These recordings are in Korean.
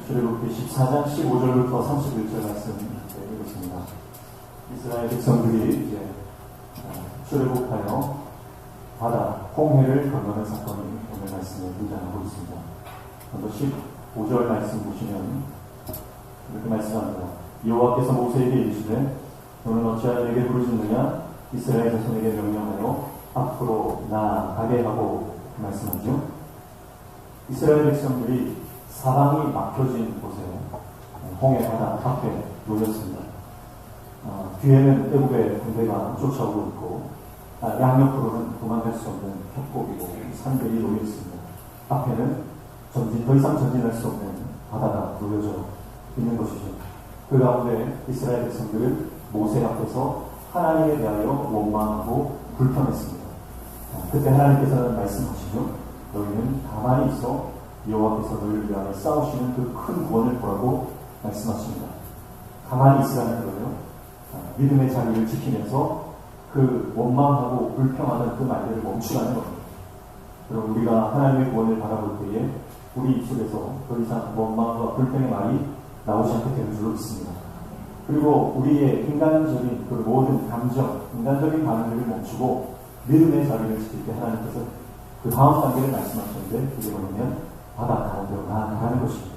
출애굽기 14장 15절부터 31절 말씀 읽겠습니다. 이스라엘 백성들이 이제 출애굽하여 바다 홍해를 건너는 사건이 오늘 말씀에 등장하고 있습니다. 먼저 15절 말씀 보시면 이렇게 말씀합니다. 여호와께서 모세에게 이르시되 너는 어찌하여 내게 부르짖느냐 이스라엘 자손에게 명령하여 앞으로 나아가게 하고 말씀하죠. 이스라엘 백성들이 사방이 막혀진 곳에 홍해 바다 앞에 놓였습니다. 뒤에는 애굽의 군대가 쫓아오고 있고 양옆으로는 도망갈 수 없는 협곡이고 산들이 놓여 있습니다. 앞에는 더 이상 전진할 수 없는 바다가 놓여져 있는 것이죠. 그 가운데 이스라엘 백성들은 모세 앞에서 하나님에 대하여 원망하고 불평했습니다. 그때 하나님께서는 말씀하시죠. 너희는 가만히 있어 여호와께서 너희를 위하여 싸우시는 그 큰 구원을 보라고 말씀하십니다. 가만히 있으라는 거예요. 믿음의 자리를 지키면서 그 원망하고 불평하는 그 말들을 멈추라는 겁니다. 그럼 우리가 하나님의 구원을 바라볼 때에 우리 입술에서 더 이상 원망과 불평의 말이 나오지 않게 되는 줄로 믿습니다. 그리고 우리의 인간적인 그 모든 감정, 인간적인 반응을 멈추고 믿음의 자리를 지킬 때 하나님께서 그 다음 단계를 말씀하셨는데 그게 뭐냐면 바다 가운데로 나아가는 것입니다.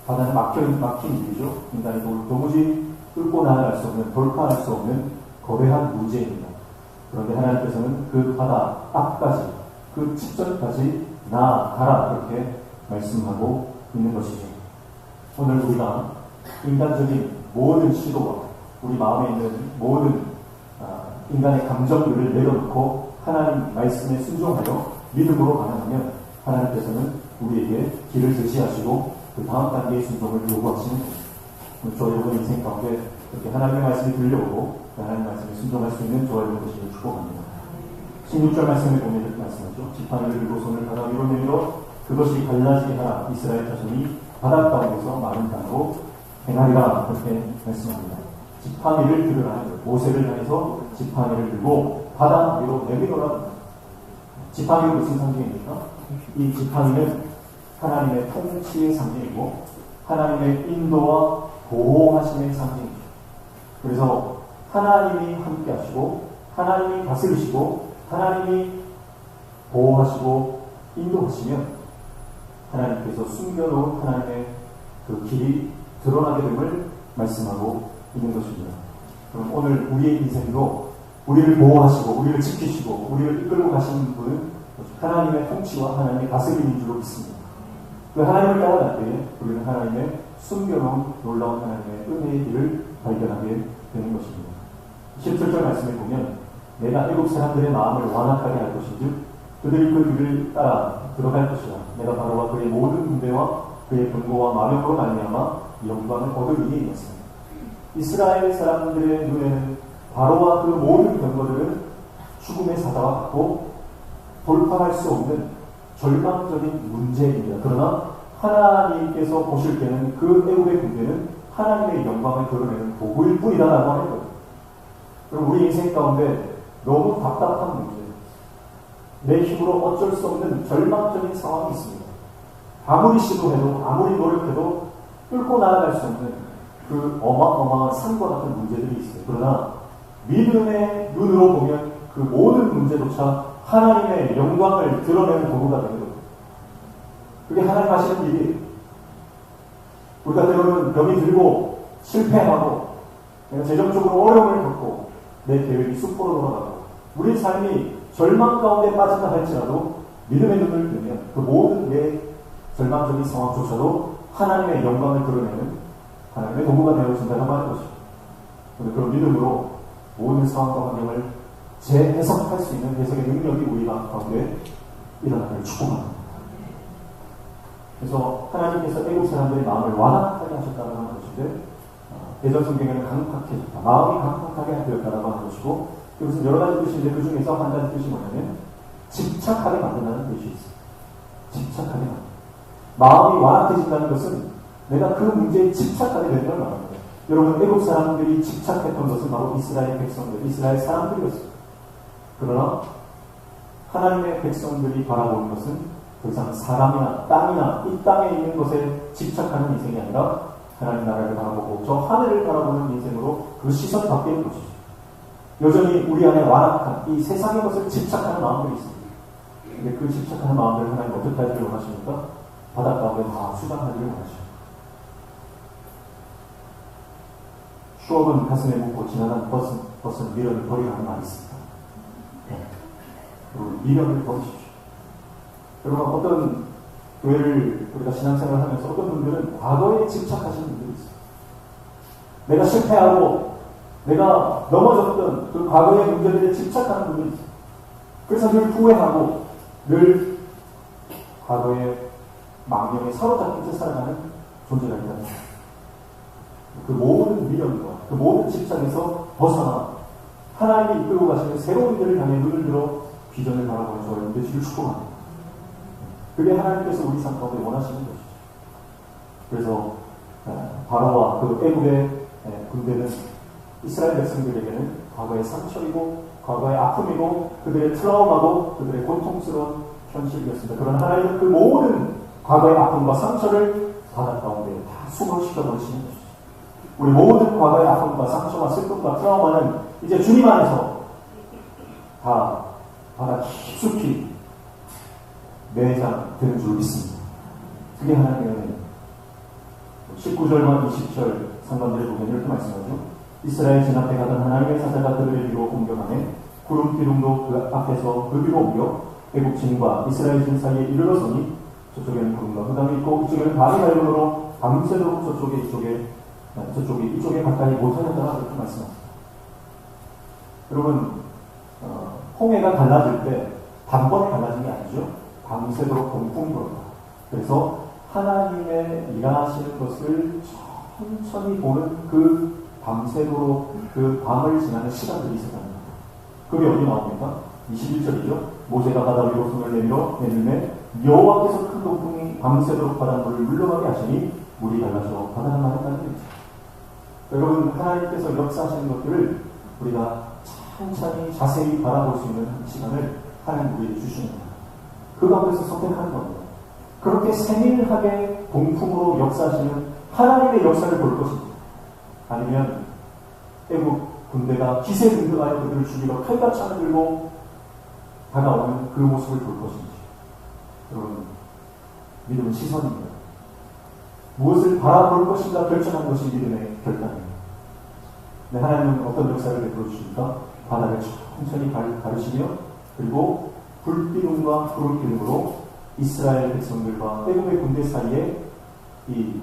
바다는 막힌 길이죠. 인간이 도무지 뚫고 나아갈 수 없는, 돌파할 수 없는 거대한 문제입니다. 그런데 하나님께서는 그 바다 앞까지, 그 직전까지 나아가라 그렇게 말씀하고 있는 것이죠. 오늘 우리가 인간적인 모든 시도와 우리 마음에 있는 모든 인간의 감정들을 내려놓고 하나님 말씀에 순종하여 믿음으로 반응하면 하나님께서는 우리에게 길을 제시하시고 그 다음 단계의 순종을 요구하시는 겁니다. 저와 여러분 인생 가운데 그렇게 하나님의 말씀이 들려오고 하나님의 말씀에 순종할 수 있는 저와 여러분 되시길 축복합니다. 16절 말씀에 보면 이렇게 말씀하죠. 지팡이를 들고 손을 바다 위로 내밀어 그것이 갈라지게 하라. 이스라엘 자손이 바다 가운데서 마른 땅으로 행하리라. 그렇게 말씀합니다. 지팡이를 들으라. 모세를 향해서 지팡이를 들고 바다 위로 내밀어라. 지팡이는 무슨 상징입니까? 이 지팡이는 하나님의 통치의 상징이고 하나님의 인도와 보호하심의 상징이죠. 그래서 하나님이 함께 하시고 하나님이 다스리시고 하나님이 보호하시고 인도하시면 하나님께서 숨겨놓은 하나님의 그 길이 드러나게 됨을 말씀하고 있는 것입니다. 그럼 오늘 우리의 인생도 우리를 보호하시고 우리를 지키시고 우리를 이끌고 가시는 분은 하나님의 통치와 하나님의 다스림인 줄로 믿습니다. 그 하나님을 따라갈 때에 우리는 하나님의 숨겨놓은 놀라운 하나님의 은혜의 길을 발견하게 되는 것입니다. 17절 말씀을 보면 내가 애국 사람들의 마음을 완악하게 할 것인즉 그들이 그 길을 따라 들어갈 것이라. 내가 바로와 그의 모든 군대와 그의 병거와 마병으로 말미암아 영광을 얻으리니 이었습니다. 이스라엘 사람들의 눈에는 바로와 그 모든 병거들은 죽음의 사자와 같고 돌파할 수 없는 절망적인 문제입니다. 그러나 하나님께서 보실 때는 그 애국의 군대는 하나님의 영광을 드러내는 도구일 뿐이다라고 하는 거예요. 그럼 우리 인생 가운데 너무 답답한 문제, 내 힘으로 어쩔 수 없는 절망적인 상황이 있습니다. 아무리 시도해도 아무리 노력해도 뚫고 나아갈 수 없는 그 어마어마한 산과 같은 문제들이 있어요. 그러나 믿음의 눈으로 보면 그 모든 문제조차 하나님의 영광을 드러내는 도구가 되는 겁니다. 그게 하나님 하시는 일이에요. 우리가 때로는 병이 들고 실패하고 내가 재정적으로 어려움을 겪고 내 계획이 숲으로 돌아가고 우리 삶이 절망 가운데 빠진다 할지라도 믿음의 눈을 뜨면 그 모든 내 절망적인 상황조차도 하나님의 영광을 드러내는 하나님의 도구가 되어진다고 하는 것이죠. 그런 믿음으로 모든 상황과 환경을 재해석할 수 있는 해석의 능력이 우리 가운데 일어나기를 축복합니다. 그래서 하나님께서 애국 사람들의 마음을 완악하게 하셨다고 하는 것인데 대전 성경에는 강팍해졌다. 마음이 강팍하게 되었다고 하는 것이고 이것은 여러 가지 뜻인데 그 중에서 한 가지 뜻이 뭐냐면 집착하게 만든다는 뜻이 있어요. 집착하게 만든다. 마음이 완악해진다는 것은 내가 그 문제에 집착하게 되는 걸 말합니다. 여러분 애국 사람들이 집착했던 것은 바로 이스라엘 백성들, 이스라엘 사람들이었어요. 그러나 하나님의 백성들이 바라보는 것은 더 이상 사람이나 땅이나 이 땅에 있는 것에 집착하는 인생이 아니라 하나님 나라를 바라보고 저 하늘을 바라보는 인생으로 그 시선이 바뀌는 것이죠. 여전히 우리 안에 완악한 이 세상의 것을 집착하는 마음들이 있습니다. 근데 그 집착하는 마음들을 하나님 어떻게 하기를 원하십니까? 바닷 가운데 다 수장하기를 원하십니다. 추억은 가슴에 묻고 지나간 벗은 미련을 버리라는 말이 있습니다. 그리고 미련을 버리십시오. 여러분, 어떤 교회를 우리가 신앙생활을 하면서 어떤 분들은 과거에 집착하시는 분들이 있어요. 내가 실패하고 내가 넘어졌던 그 과거의 문제들에 집착하는 분들이 있어요. 그래서 늘 후회하고 늘 과거의 망령에 사로잡힌 채 살아가는 존재가 있다. 그 모든 미련과 그 모든 집착에서 벗어나 하나님이 이끌고 가시는 새로운 일을 향해 눈을 들어 비전을 바라보는 저와 여러분들을 축복합니다. 그게 하나님께서 우리 삶 가운데 원하시는 것이죠. 그래서 바로와 그 애굽의 군대는 이스라엘 백성들에게는 과거의 상처이고 과거의 아픔이고 그들의 트라우마고 그들의 고통스러운 현실이었습니다. 그러나 하나님은 그 모든 과거의 아픔과 상처를 바다 가운데 다 수몰시켜 버리시는 것이죠. 우리 모든 과거의 아픔과 상처와 슬픔과 트라우마는 이제 주님 안에서 다 바다 깊숙이 매장되는 줄 믿습니다. 그게 하나님의 은혜입니다. 19절과 20절 상관들을 보면 이렇게 말씀하죠. 이스라엘 진 앞에 가던 하나님의 사자가 그들을 위로 공격하네 구름 기둥도 그 앞에서 그 위로 옮겨 애국 진과 이스라엘 진 사이에 이르러서니 저쪽에는 구름과 흑암이 있고 이쪽에는 밤이 밝음으로 밤새도록 이쪽에 가까이 못하였다가 그렇게 말씀합니다. 여러분, 홍해가 갈라질 때 단번에 갈라진 게 아니죠. 밤새도록 동풍이 불었다. 그래서 하나님의 일하시는 것을 천천히 보는 그 밤새도록 그 밤을 지나는 시간들이 있었다는 겁니다. 그게 어디 나옵니까? 21절이죠. 모세가 바다 위로 손을 내밀매 여호와께서 큰 동풍이 밤새도록 바닷물을 물러가게 하시니 물이 갈라져 바다가 마르다는 얘기죠. 여러분, 하나님께서 역사하시는 것들을 우리가 천천히 자세히 바라볼 수 있는 시간을 하나님 우리에게 주시는 겁니다. 그 가운데서 선택하는 겁니다. 그렇게 세밀하게 동풍으로 역사하시는 하나님의 역사를 볼 것입니다. 아니면 애국 군대가 기세등등하여 그들을 죽이러 칼같이 들고 다가오는 그 모습을 볼 것인지. 여러분, 믿음은 시선입니다. 무엇을 바라볼 것인가 결정한 것이 믿음의 결단입니다. 네, 하나님은 어떤 역사를 베풀어 주십니까? 바다를 천천히 가르시며 그리고 불기둥과 구름기둥으로 이스라엘 백성들과 애굽의 군대 사이에 이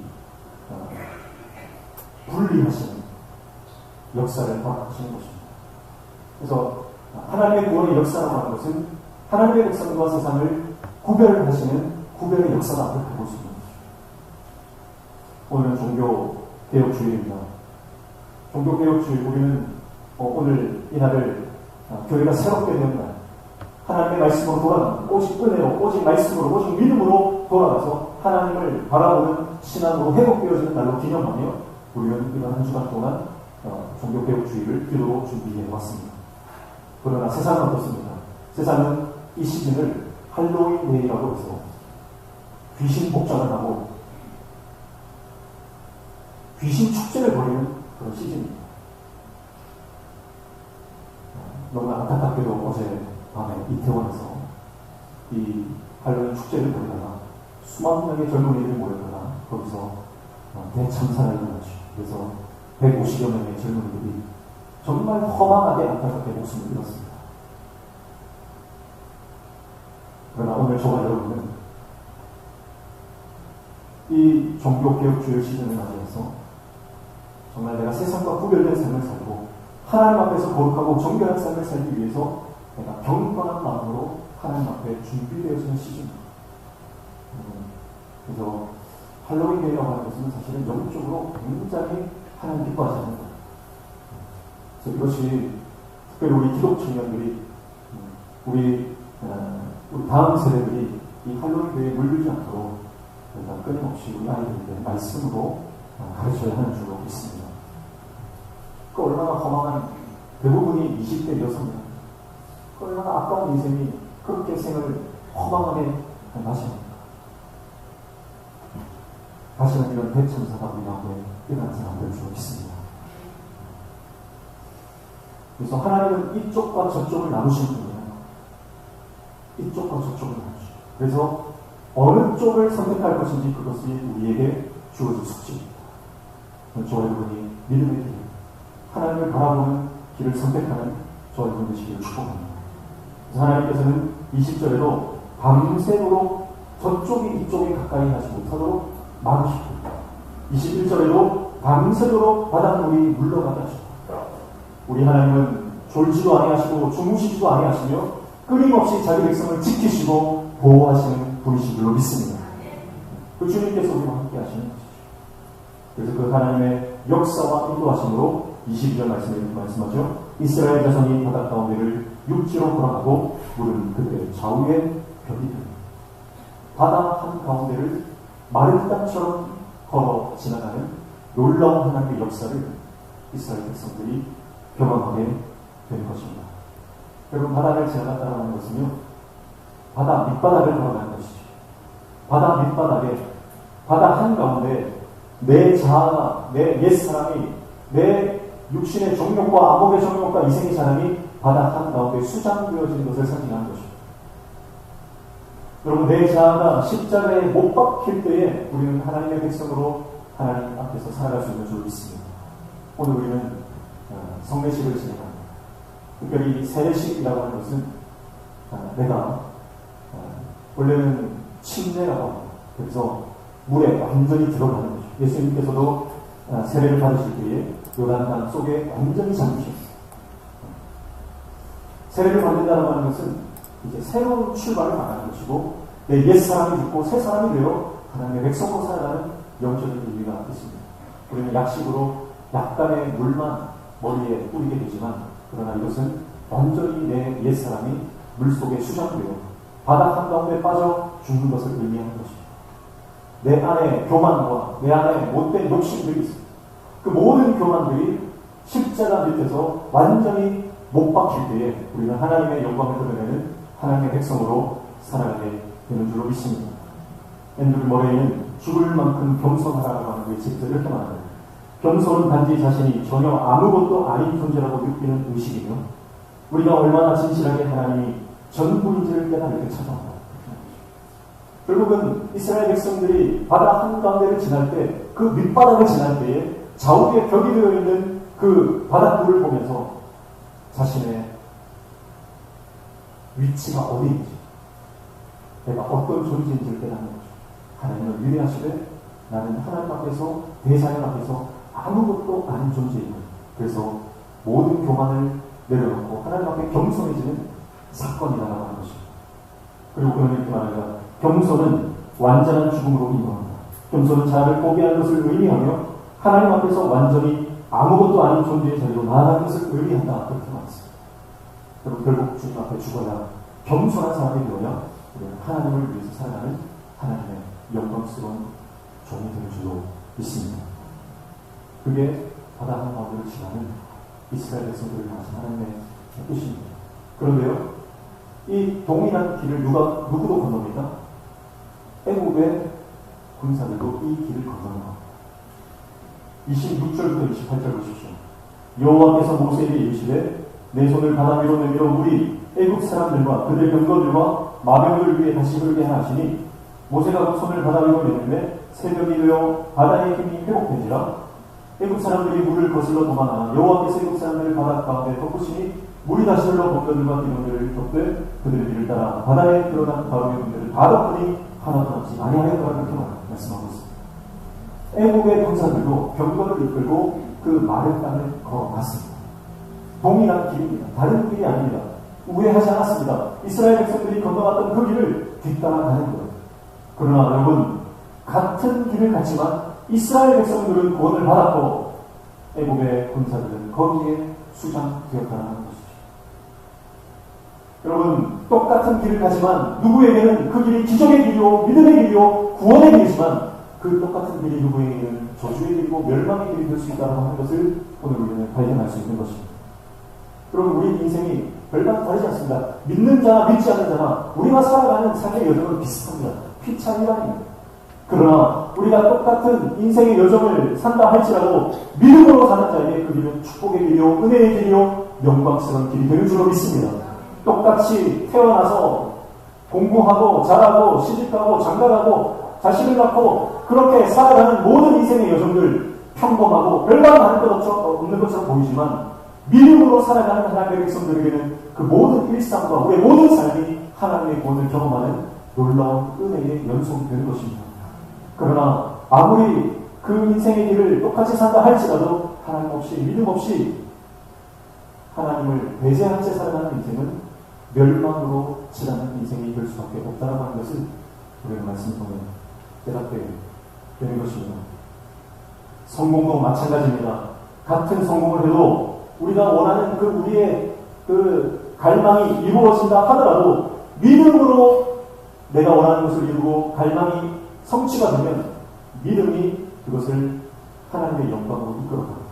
분리하시는 역사를 허락하시는 것입니다. 그래서 하나님의 구원의 역사라고 하는 것은 하나님의 백성과 세상을 구별하시는 구별의 역사다 그렇게 볼 수 있는 것입니다. 오늘은 종교개혁주일입니다. 종교개혁주일, 우리는 오늘 이날을 교회가 새롭게 된 날, 하나님의 말씀으로 돌아가는, 오직 은혜로, 오직 말씀으로, 오직 믿음으로 돌아가서 하나님을 바라보는 신앙으로 회복되어지는 날로 기념하며 우리는 이번 한 주간 동안 종교개혁주의를 기도로 준비해 왔습니다. 그러나 세상은 어떻습니까? 세상은 이 시즌을 할로윈 데이라고 해서 귀신 복장을 하고 귀신 축제를 벌이는 그런 시즌입니다. 너무나 안타깝게도 어제 밤에 이태원에서 이 할로윈 축제를 벌이다가 수만 명의 젊은이들이 모였다가 거기서 대참사가 일어났죠. 그래서 150여 명의 젊은이들이 정말 허망하게 안타깝게 목숨을 잃었습니다. 그러나 오늘 저와 여러분은 이 종교개혁주의 시즌을 맞이해서 정말 내가 세상과 구별된 삶을 살고 하나님 앞에서 거룩하고 정결한 삶을 살기 위해서 내가 경건한 마음으로 하나님 앞에 준비되어지는 시즌입니다. 그래서 할로윈 데이라고 하는 것은 사실은 영적으로 굉장히 하나님 기뻐하지 않는 거예요. 그래서 이것이 특별히 우리 기독 청년들이 우리 다음 세대들이 이 할로윈 데이에 물들지 않도록 우리가 끊임없이 우리 아이들에게 말씀으로 가르쳐야 하는 줄로 믿습니다. 그 얼마나 허망한, 대부분이 20대 여성이다. 그 얼마나 아까운 인생이 그렇게 생을 허망하게 다시 합니다. 다시는 이런 대천사가 우리 가운데 일어나서 안 될 줄 믿습니다. 그래서 하나님은 이쪽과 저쪽을 나누신 분이에요. 이쪽과 저쪽을 나누시고, 그래서 어느 쪽을 선택할 것인지 그것이 우리에게 주어진 숙제입니다. 저와 여러분이 믿음의 길, 하나님을 바라보는 길을 선택하는 저와 여러분의 시기를 축복합니다. 그래서 하나님께서는 20절에도 밤새도록 저쪽이 이쪽에 가까이 하지 못하도록 막으시고, 21절에도 밤새도록 바닷물이 물러가게 하시고, 우리 하나님은 졸지도 아니하시고 주무시지도 아니하시며 끊임없이 자기 백성을 지키시고 보호하시는 분이신 줄로 믿습니다. 그 주님께서 우리와 함께 하시는 것이죠. 그래서 그 하나님의 역사와 인도하심으로 22절 말씀에 이렇게 말씀하죠. 이스라엘 자손이 바다 가운데를 육지로 걸어가고 물은 그들의 좌우에 벽이 됩니다. 바다 한가운데를 마른 땅처럼 걸어 지나가는 놀라운 하나님의 역사를 이스라엘 백성들이 경험하게 된 것입니다. 여러분, 바다를 지나갔다고 하는 것은요, 바다 밑바닥을 걸어가는 것이죠. 바다 밑바닥에, 바다 한가운데 내 자아가, 내 옛사람이, 내 육신의 정욕과 암흑의 정욕과 이생의 사람이 바다 한가운데 수장되어지는 것을 상징하는 것입니다. 여러분, 내 자아가 십자가에 못 박힐 때에 우리는 하나님의 백성으로 하나님 앞에서 살아갈 수 있는 줄 믿습니다. 오늘 우리는 성례식을 진행합니다. 특별히 세례식이라고 하는 것은 내가 원래는 침례라고 합니다. 그래서 물에 완전히 들어가는 거죠. 예수님께서도 세례를 받으실 때에 요단강 속에 완전히 잠기셨어요. 세례를 받는다고 하는 것은 이제 새로운 출발을 말하는 것이고, 내 옛사람이 죽고 새 사람이 되어 하나님의 백성으로 살아가는 영적인 의미가 있습니다. 우리는 약식으로 약간의 물만 머리에 뿌리게 되지만, 그러나 이것은 완전히 내 옛사람이 물속에 수장되어 바다 한가운데 빠져 죽는 것을 의미하는 것입니다. 내 안에 교만과 내 안에 못된 욕심들이 있습니다. 그 모든 교만들이 십자가 밑에서 완전히 못 박힐 때에 우리는 하나님의 영광을 드러내는 하나님의 백성으로 살아가게 되는 줄로 믿습니다. 앤드류 머레이는 죽을 만큼 겸손하라고 하는 게 직접 이렇게 말합니다. 겸손은 단지 자신이 전혀 아무것도 아닌 존재라고 느끼는 의식이며, 우리가 얼마나 진실하게 하나님이 전부인지를 깨달을 때 찾아온다. 결국은 이스라엘 백성들이 바다 한가운데를 지날 때, 그 밑바닥을 지날 때에 좌우에 벽이 되어 있는 그 바닷물을 보면서 자신의 위치가 어디인지, 내가 어떤 존재인지를 깨닫는 거죠. 하나님은 위대하시되 나는 하나님 앞에서, 대자연 앞에서 아무것도 아닌 존재이고, 그래서 모든 교만을 내려놓고 하나님 앞에 겸손해지는 사건이라고 하는 것입니다. 그리고 그는 이렇게 말합니다. 겸손은 완전한 죽음으로 인도합니다. 겸손은 자아를 포기하는 것을 의미하며 하나님 앞에서 완전히 아무것도 아닌 존재의 자리로 나아가는 것을 의미한다. 그렇게 말했습니다. 여러분, 결국 주님 앞에 죽어야 겸손한 사람이 되어야 우리는 하나님을 위해서 살아가는 하나님의 영광스러운 종이 되는 줄로 믿습니다. 그게 바다 한가운데를 지나는 이스라엘 백성들을 향하신 하나님의 뜻입니다. 그런데요, 이 동일한 길을 누구도 건넙니까? 애굽의 군사들도 이 길을 건너는 26절부터 28절 보십시오. 여호와께서 모세에게 이르시되 내 손을 바다 위로 내밀어 물이 애굽 사람들과 그들 병거들과 마병을 위해 다시 흐르게 하시니, 모세가 그 손을 바다 위로 내밀매 새벽이 되어 바다의 힘이 회복되니라. 애굽 사람들이 물을 거슬러 도망하나 여호와께서 애굽 사람들을 바다 가운데 덮으시니 물이 다시 흘러 병거들과 기둥들을 덮되 그들의 길을 따라 바다에 드러난 바로의 군대를 다 덮으니 하나도 남지 아니하였더라. 그렇게 말씀하고 있습니다. 애국의 군사들도 병거를 이끌고 그 마른 땅을 걸어갔습니다. 동일한 길입니다. 다른 길이 아닙니다. 우회하지 않았습니다. 이스라엘 백성들이 건너갔던 그 길을 뒤따라가는 거예요. 그러나 여러분, 같은 길을 갔지만 이스라엘 백성들은 구원을 받았고 애국의 군사들은 거기에 수장되었다는 것이죠. 여러분, 똑같은 길을 가지만 누구에게는 그 길이 기적의 길이요, 믿음의 길이요, 구원의 길이지만 그 똑같은 길이 누구에게는 저주의 길이고 멸망의 길이 될 수 있다고 하는 것을 오늘 우리는 발견할 수 있는 것입니다. 여러분, 우리 인생이 별반 다르지 않습니다. 믿는 자나 믿지 않는 자나 우리가 살아가는 삶의 여정은 비슷합니다. 피차이라입니다. 그러나 우리가 똑같은 인생의 여정을 산다 할지라도 믿음으로 사는 자에게 그 길은 축복의 길이요 은혜의 길이요 영광스러운 길이 되는 줄로 믿습니다. 똑같이 태어나서 공부하고 잘하고 시집가고 장가가고 자식을 낳고 그렇게 살아가는 모든 인생의 여정들 평범하고 별반 다를 것 없는 것처럼 보이지만 믿음으로 살아가는 하나님의 백성들에게는 그 모든 일상과 우리의 모든 삶이 하나님의 구원을 경험하는 놀라운 은혜의 연속이 되는 것입니다. 그러나 아무리 그 인생의 길을 똑같이 산다 할지라도 하나님 없이 믿음 없이 하나님을 배제한 채 살아가는 인생은 멸망으로 치닫는 인생이 될 수밖에 없다라고 하는 것을 우리가 말씀 통해 깨닫게 되는 것입니다. 성공도 마찬가지입니다. 같은 성공을 해도 우리가 원하는 그 우리의 그 갈망이 이루어진다 하더라도 믿음으로 내가 원하는 것을 이루고 갈망이 성취가 되면 믿음이 그것을 하나님의 영광으로 이끌어갑니다.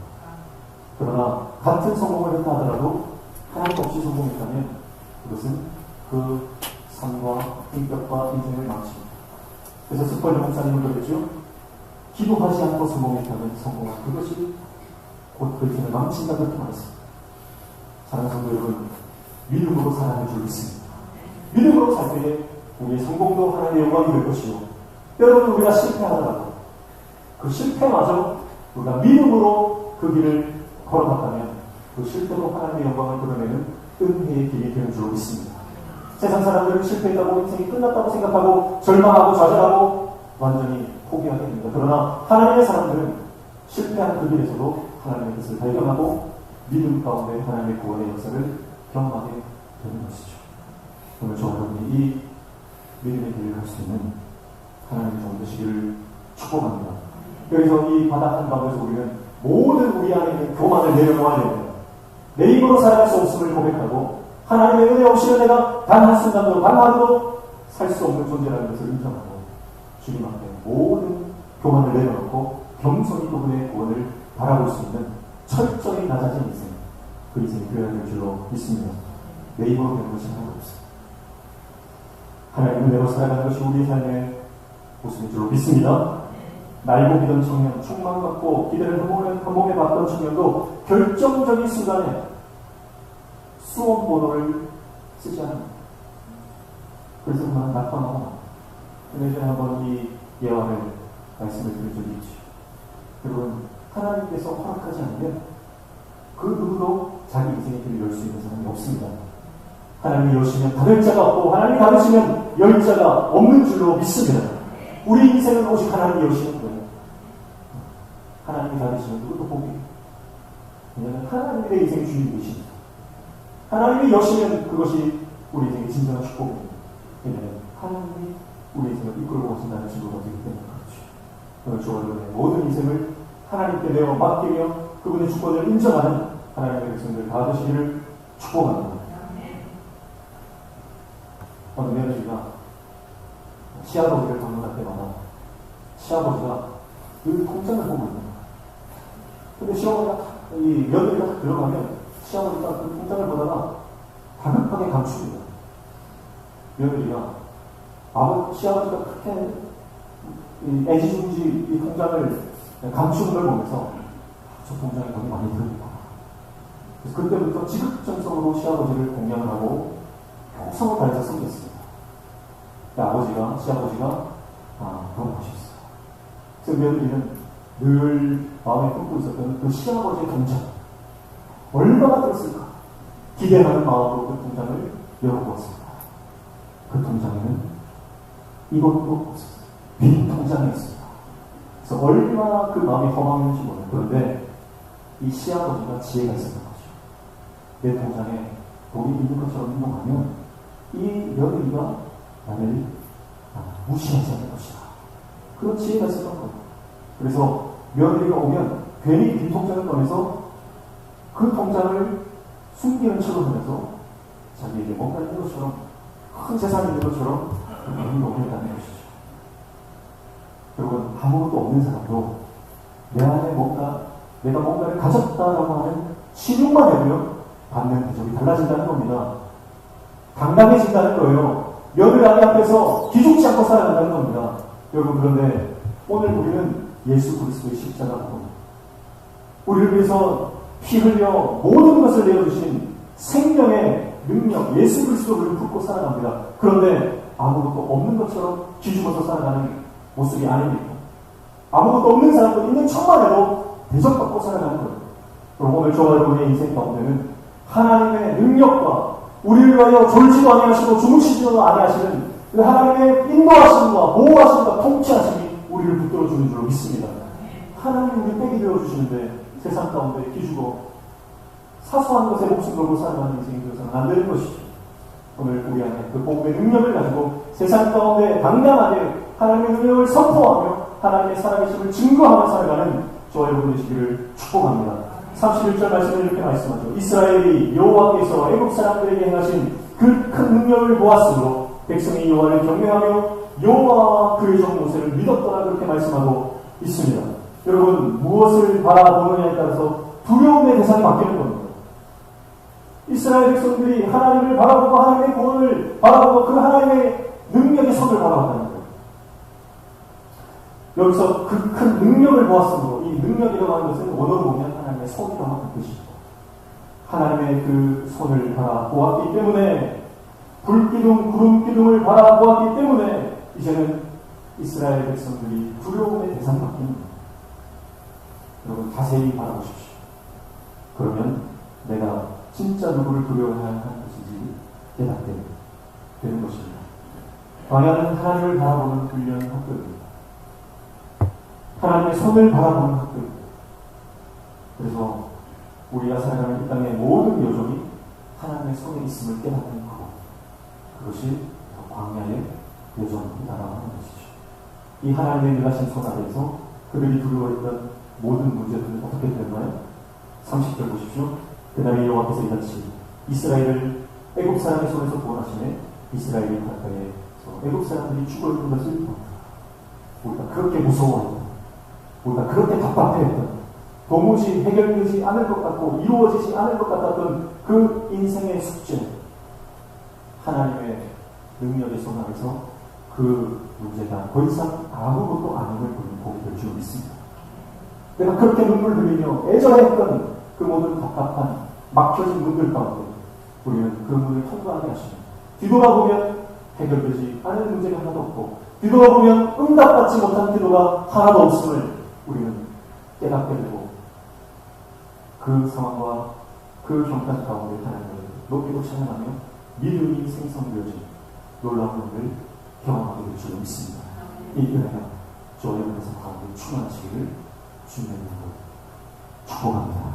그러나 같은 성공을 했다 하더라도 하나님 없이 성공했다면 그것은 그 삶과 인격과 인생을 망칩니다. 그래서 스펄전 목사님은 그랬죠. 기도하지 않고 성공했다면 성공한 그것이 곧 그 인생을 망친다 그렇게 말했습니다. 사랑하는 성도 여러분, 믿음으로 살아갈 줄 믿습니다. 믿음으로 살 때에 우리의 성공도 하나님의 영광이 될 것이고 때로는 우리가 실패하더라도 그 실패마저 우리가 믿음으로 그 길을 걸어갔다면 그 실패로 하나님의 영광을 드러내는 은혜의 길이 되는 줄 믿습니다. 세상 사람들은 실패했다고 인생이 끝났다고 생각하고 절망하고 좌절하고 완전히 포기하게 됩니다. 그러나 하나님의 사람들은 실패한 그 길에서도 하나님의 뜻을 발견하고 믿음 가운데 하나님의 구원의 역사를 경험하게 되는 것이죠. 오늘 저와 여러분이 이 믿음의 길을 갈 수 있는 하나님의 종 되시기를 축복합니다. 여기서 이 바닥 한가운데서 우리는 모든 우리 안에 있는 교만을 내려놓아야 됩니다. 내 입으로 살아갈 수 없음을 고백하고 하나님의 은혜 없이는 내가 단 한순간도 단 하루도 살 수 없는 존재라는 것을 인정하고 주님 앞에 모든 교만을 내려놓고 겸손히 그분의 구원을 바라볼 수 있는 철저히 낮아진 인생, 그 인생이 되어야 될 줄로 믿습니다. 내 입으로 되는 것이 하나도 없습니다. 하나님의 은혜로 살아가는 것이 우리의 삶의 모습인 줄로 믿습니다. 날고기던 청년, 충만 갖고 기대를 한몸에 봤던 청년도 결정적인 순간에 수험 번호를 쓰지 않습니다. 그래서 그만 낙방하고 예전에 한번 이 예화를 말씀을 드린 적이 있죠. 여러분, 하나님께서 허락하지 않으면 그 누구도 자기 인생의 길을 열 수 있는 사람이 없습니다. 하나님이 여시면 닫을 자가 없고 하나님이 닫으시면 열 자가 없는 줄로 믿습니다. 우리 인생은 오직 하나님이 여시는 거예요. 하나님이 닫으시면 누구도 포기해요. 왜냐하면 하나님이 내 인생의 주인이십니다. 하나님이 여시면 그것이 우리 인생의 진정한 축복입니다. 왜냐하면 하나님이 우리 인생을 이끌고 가신다는 증거가 되기 때문에 그렇죠. 오늘 저와 여러분의 모든 인생을 하나님께 내어 맡기며 그분의 주권을 인정하는 하나님의 백성들 다 되시기를 축복합니다. 어느 며느리가 시아버지를 방문할 때마다 시아버지가 늘 통장을 보고 있는 거예요. 근데 시아버지가 이 며느리가 들어가면 시아버지가 그 통장을 보다가 다급하게 감춥니다. 며느리가 시아버지가 그렇게 애지중지 이 통장을 감추는 걸 보면서 저 통장에 돈이 많이 들어있구나. 그래서 그때부터 지극정성으로 시아버지를 공양을 하고 평성을 다해서 섬겼습니다. 시아버지가 돌아가셨어요. 그래서 며느리는 늘 마음에 품고 있었던 그 시아버지의 통장 얼마나 들었을까 기대하는 마음으로 그 통장을 열어보았습니다. 그 통장에는 이것도 없었어요. 빈 통장이었습니다. 그래서 얼마나 그 마음이 허망했는지 몰라요. 그런데 이 시아버지가 지혜가 있었던 거죠. 내 통장에 돈이 있는 것처럼 행동하면 이 며느리가 나를 무시하지 않을 것이다. 그런 지혜가 있었던 거예요. 그래서 며느리가 오면 괜히 빈 통장을 꺼내서 그 통장을 숨기는 척을 하면서 자기에게 뭔가 있는 것처럼 큰 재산이 있는 것처럼 행동을 했다는 것이죠. 여러분, 아무것도 없는 사람도 내 안에 내가 뭔가를 가졌다라고 하는 신용만 해도요, 받는 대접이 달라진다는 겁니다. 당당해진다는 거예요. 며느리 아내 앞에서 기죽지 않고 살아간다는 겁니다. 여러분, 그런데 오늘 우리는 예수 그리스도의 십자가 보고 우리를 위해서 피 흘려 모든 것을 내어주신 생명의 능력 예수 그리스도를 붙고 살아갑니다. 그런데 아무것도 없는 것처럼 기죽어서 살아가는 모습이 아닙니까? 아무것도 없는 사람도 있는 척만 해도 대접받고 살아가는 거예요. 그럼 오늘 저와 여러분의 인생 가운데는 하나님의 능력과 우리를 위하여 졸지도 아니하시고 주무시지도 아니하시는 그 하나님의 인도하심과 보호하심과 통치하심이 우리를 붙들어주는 줄로 믿습니다. 하나님이 우리 빽이 되어주시는데 세상 가운데 기죽어 사소한 것에 목숨 걸고 살아가는 인생이 되어서는 안 되는 것이죠. 오늘 우리 안에 그 복음의 능력을 가지고 세상 가운데 당당하게 하나님의 능력을 선포하며 하나님의 살아계심을 증거하며 살아가는 저와 여러분 되시기를 축복합니다. 31절 말씀을 이렇게 말씀하죠. 이스라엘이 여호와께서 애국 사람들에게 행하신 그 큰 능력을 보았으므로 백성이 여호와를 경외하며 여호와와 그의 종 모세를 믿었더라 그렇게 말씀하고 있습니다. 여러분, 무엇을 바라보느냐에 따라서 두려움의 대상이 바뀌는 겁니다. 이스라엘 백성들이 하나님을 바라보고 하나님의 구원을 바라보고 그 하나님의 능력의 손을 바라봤다는 거예요. 여기서 그 큰 능력을 보았으므로 이 능력이라고 하는 것은 원어로 보면 하나님의 손이라고 하는 뜻입니다. 하나님의 그 손을 바라보았기 때문에 불기둥, 구름기둥을 바라보았기 때문에 이제는 이스라엘 백성들이 두려움의 대상이 바뀝니다. 여러분 자세히 바라보십시오. 그러면 내가 진짜 누구를 두려워해야 하는 것인지 깨닫게 되는 것입니다. 광야는 하나님을 바라보는 훈련 학교입니다. 하나님의 손을 바라보는 학교입니다. 그래서 우리가 살아가는 이 땅의 모든 여정이 하나님의 손에 있음을 깨닫는 거고 그것이 광야의 여정이다라고 하는 것이죠. 이 하나님의 일하신 손 아래에서 그들이 두려워했던 모든 문제들은 어떻게 됐나요? 30절 보십시오. 그 다음에 여호와께서 이같이 이스라엘을 애국 사람의 손에서 구원하시네 이스라엘이 바다에서 애국 사람들이 죽어 있는 것을 봅니다. 우리가 그렇게 무서워했던 우리가 그렇게 답답해했던 도무지 해결되지 않을 것 같고 이루어지지 않을 것 같았던 그 인생의 숙제 하나님의 능력의 손 아래서 그 문제가 더 이상 아무것도 아님을 보게 될 줄 믿습니다. 내가 그렇게 눈물 흘리며 애절했던 그 모든 답답한 막혀진 문들 가운데 우리는 그 문을 통과하게 하시며 뒤돌아보면 해결되지 않은 문제가 하나도 없고 뒤돌아보면 응답받지 못한 기도가 하나도 없음을 우리는 깨닫게 되고 그 상황과 그 형편 가운데 하나님을 높이고 찬양하며 믿음이 생성되어진 놀라운 은혜를 경험하게 될 줄 믿습니다. 이 은혜가 저와 여러분의 삶 가운데 충만하시기를 주님의 이름으로 축복합니다.